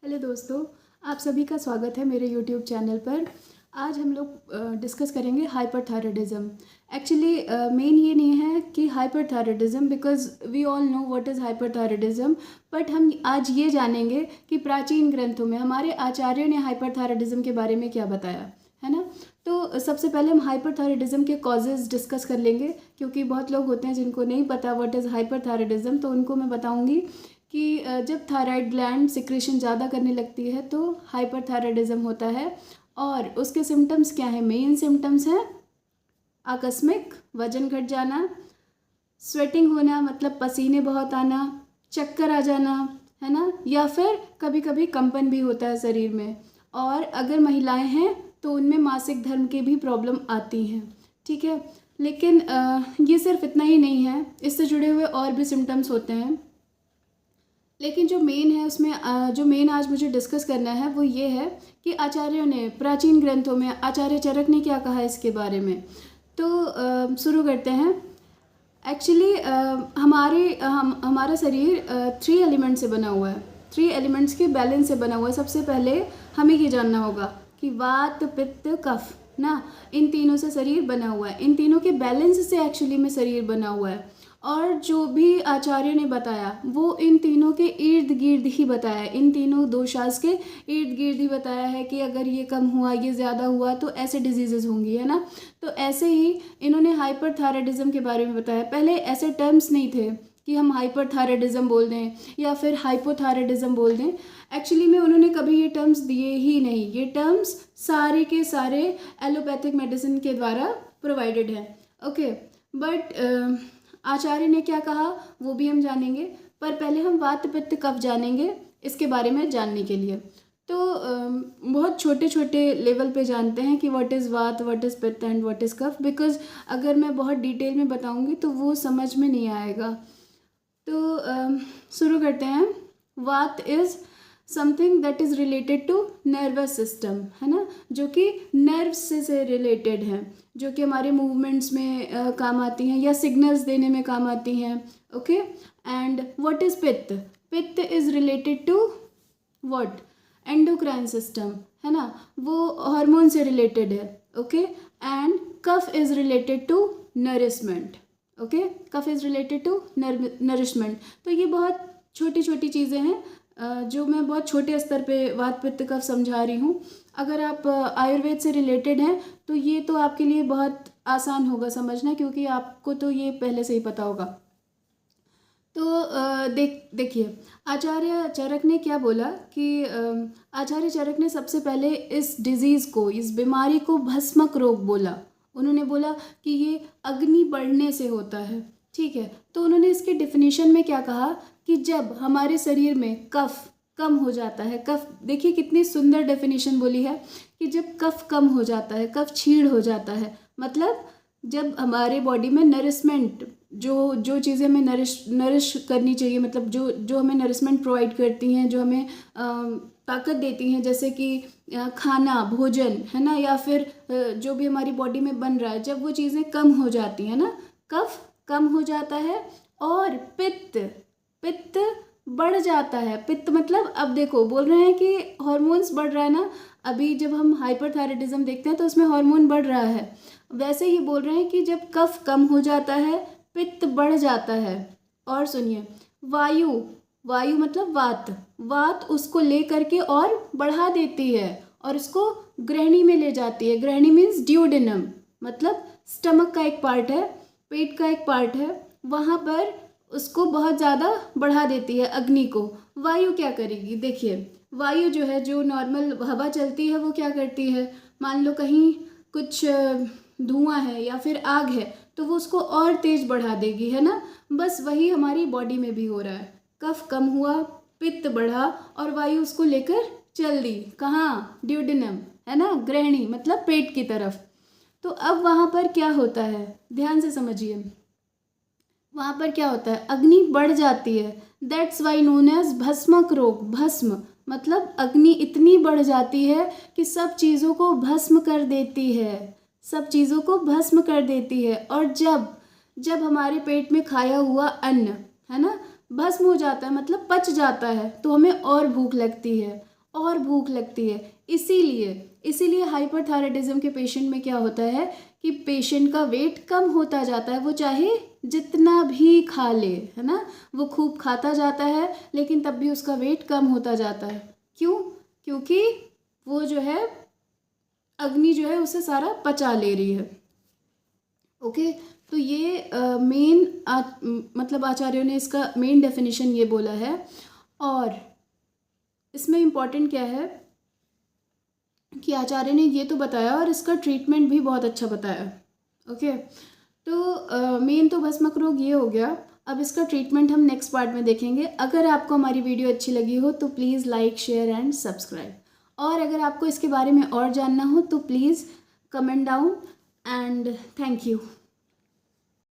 Hello दोस्तों, आप सभी का स्वागत है मेरे यूट्यूब चैनल पर। आज हम लोग डिस्कस करेंगे हाइपरथायराइडिज्म। एक्चुअली मेन ये नहीं है कि hyperthyroidism, because we all know what is hyperthyroidism. But हम आज ये जानेंगे कि प्राचीन ग्रंथों में हमारे आचार्यों ने हाइपरथायराइडिज्म के बारे में क्या बताया है ना। तो सबसे पहले हम हाइपरथायराइडिज्म के कॉजेज़ डिस्कस कर लेंगे, क्योंकि बहुत लोग होते हैं जिनको नहीं पता व्हाट इज़ हाइपरथायराइडिज्म। तो उनको मैं बताऊंगी कि जब थायराइड ग्लैंड सिक्रेशन ज़्यादा करने लगती है तो हाइपरथायराइडिज्म होता है। और उसके सिम्टम्स क्या हैं? मेन सिम्टम्स हैं आकस्मिक वजन घट जाना, स्वेटिंग होना मतलब पसीने बहुत आना, चक्कर आ जाना, है ना, या फिर कभी कभी कंपन भी होता है शरीर में। और अगर महिलाएं हैं तो उनमें मासिक धर्म की भी प्रॉब्लम आती हैं। ठीक है, लेकिन ये सिर्फ इतना ही नहीं है, इससे जुड़े हुए और भी सिम्टम्स होते हैं। लेकिन जो मेन है उसमें जो मेन आज मुझे डिस्कस करना है वो ये है कि आचार्यों ने प्राचीन ग्रंथों में आचार्य चरक ने क्या कहा इसके बारे में। तो शुरू करते हैं। एक्चुअली हमारा शरीर 3 एलिमेंट से बना हुआ है, 3 एलिमेंट्स के बैलेंस से बना हुआ है। सबसे पहले हमें ये जानना होगा कि वात पित्त कफ ना, इन तीनों से शरीर बना हुआ है। इन तीनों के बैलेंस से एक्चुअली में शरीर बना हुआ है। और जो भी आचार्य ने बताया वो इन तीनों के इर्द गिर्द ही बताया, इन तीनों दोषास के इर्द गिर्द ही बताया है कि अगर ये कम हुआ, ये ज़्यादा हुआ तो ऐसे डिजीजेज होंगी, है ना। तो ऐसे ही इन्होंने हाइपरथायराइडिज्म के बारे में बताया। पहले ऐसे टर्म्स नहीं थे कि हम हाइपरथायराइडिज्म बोल दें या फिर हाइपोथायराइडिज्म बोल दें। एक्चुअली में उन्होंने कभी ये टर्म्स दिए ही नहीं। ये टर्म्स सारे के सारे एलोपैथिक मेडिसिन के द्वारा प्रोवाइडेड हैं। ओके, बट आचार्य ने क्या कहा वो भी हम जानेंगे, पर पहले हम वात पित्त कफ जानेंगे इसके बारे में जानने के लिए। तो बहुत छोटे छोटे लेवल पे जानते हैं कि what is vata, what is pitta and what is kapha, because अगर मैं बहुत डिटेल में बताऊंगी तो वो समझ में नहीं आएगा। तो शुरू करते हैं। Vata is something that is related to nervous system, है ना, जो कि नर्व्स से रिलेटेड है, जो कि हमारे मूवमेंट्स में काम आती हैं या सिग्नल्स देने में काम आती हैं। Okay, and what is pitta? Pitta is related to what? Endocrine system, है ना, वो हार्मोन से रिलेटेड है। Okay, and kapha is related to nourishment. Okay, kapha is related to nourishment. तो ये बहुत छोटी छोटी चीज़ें हैं जो मैं बहुत छोटे स्तर पे वात पित्त कफ समझा रही हूँ। अगर आप आयुर्वेद से रिलेटेड हैं तो ये तो आपके लिए बहुत आसान होगा समझना, क्योंकि आपको तो ये पहले से ही पता होगा। तो देखिए आचार्य चरक ने क्या बोला कि आचार्य चरक ने सबसे पहले इस डिजीज़ को, इस बीमारी को भस्मक रोग बोला। उन्होंने बोला कि ये अग्नि बढ़ने से होता है। ठीक है, तो उन्होंने इसके डिफिनीशन में क्या कहा कि जब हमारे शरीर में कफ कम हो जाता है। कफ, देखिए कितनी सुंदर डेफिनेशन बोली है कि जब कफ कम हो जाता है, कफ छीड़ हो जाता है, मतलब जब हमारे बॉडी में नरिशमेंट, जो जो चीज़ें हमें नरिश करनी चाहिए, मतलब जो जो हमें नरिशमेंट प्रोवाइड करती हैं, जो हमें ताकत देती हैं, जैसे कि खाना, भोजन, है ना, या फिर जो भी हमारी बॉडी में बन रहा है, जब वो चीज़ें कम हो जाती हैं ना, कफ कम हो जाता है। और पित्त, पित्त बढ़ जाता है। पित्त मतलब अब देखो बोल रहे हैं कि हार्मोन्स बढ़ रहा है ना, अभी जब हम हाइपरथायराइडिज्म देखते हैं तो उसमें हार्मोन बढ़ रहा है। वैसे ही बोल रहे हैं कि जब कफ कम हो जाता है, पित्त बढ़ जाता है। और सुनिए, वायु, वायु मतलब वात, वात उसको ले करके और बढ़ा देती है और उसको ग्रहणी में ले जाती है। ग्रहणी मीन्स ड्यूडेनम, मतलब स्टमक का एक पार्ट है, पेट का एक पार्ट है, वहाँ पर उसको बहुत ज़्यादा बढ़ा देती है अग्नि को। वायु क्या करेगी? देखिए वायु जो है, जो नॉर्मल हवा चलती है वो क्या करती है, मान लो कहीं कुछ धुआं है या फिर आग है तो वो उसको और तेज बढ़ा देगी, है ना। बस वही हमारी बॉडी में भी हो रहा है। कफ कम हुआ, पित्त बढ़ा और वायु उसको लेकर चल दी कहाँ? ड्यूडेनम, है ना, ग्रहणी मतलब पेट की तरफ। तो अब वहाँ पर क्या होता है, ध्यान से समझिए। वहाँ पर क्या होता है, अग्नि बढ़ जाती है। दैट्स वाई नोन एज भस्मक रोग। भस्म मतलब अग्नि इतनी बढ़ जाती है कि सब चीज़ों को भस्म कर देती है, सब चीज़ों को भस्म कर देती है। और जब जब हमारे पेट में खाया हुआ अन्न, है ना, भस्म हो जाता है, मतलब पच जाता है, तो हमें और भूख लगती है। और भूख लगती है। इसीलिए हाइपरथायराइडिज्म के पेशेंट में क्या होता है कि पेशेंट का वेट कम होता जाता है, वो चाहे जितना भी खा ले, है ना, वो खूब खाता जाता है लेकिन तब भी उसका वेट कम होता जाता है। क्यों? क्योंकि वो जो है अग्नि जो है उसे सारा पचा ले रही है। ओके, तो ये मतलब आचार्यों ने इसका मेन डेफिनेशन ये बोला है। और इसमें इम्पॉर्टेंट क्या है कि आचार्य ने ये तो बताया और इसका ट्रीटमेंट भी बहुत अच्छा बताया। ओके, तो मेन तो भस्मक रोग ये हो गया। अब इसका ट्रीटमेंट हम नेक्स्ट पार्ट में देखेंगे। अगर आपको हमारी वीडियो अच्छी लगी हो तो please like, share and subscribe. और अगर आपको इसके बारे में और जानना हो तो please comment down and thank you.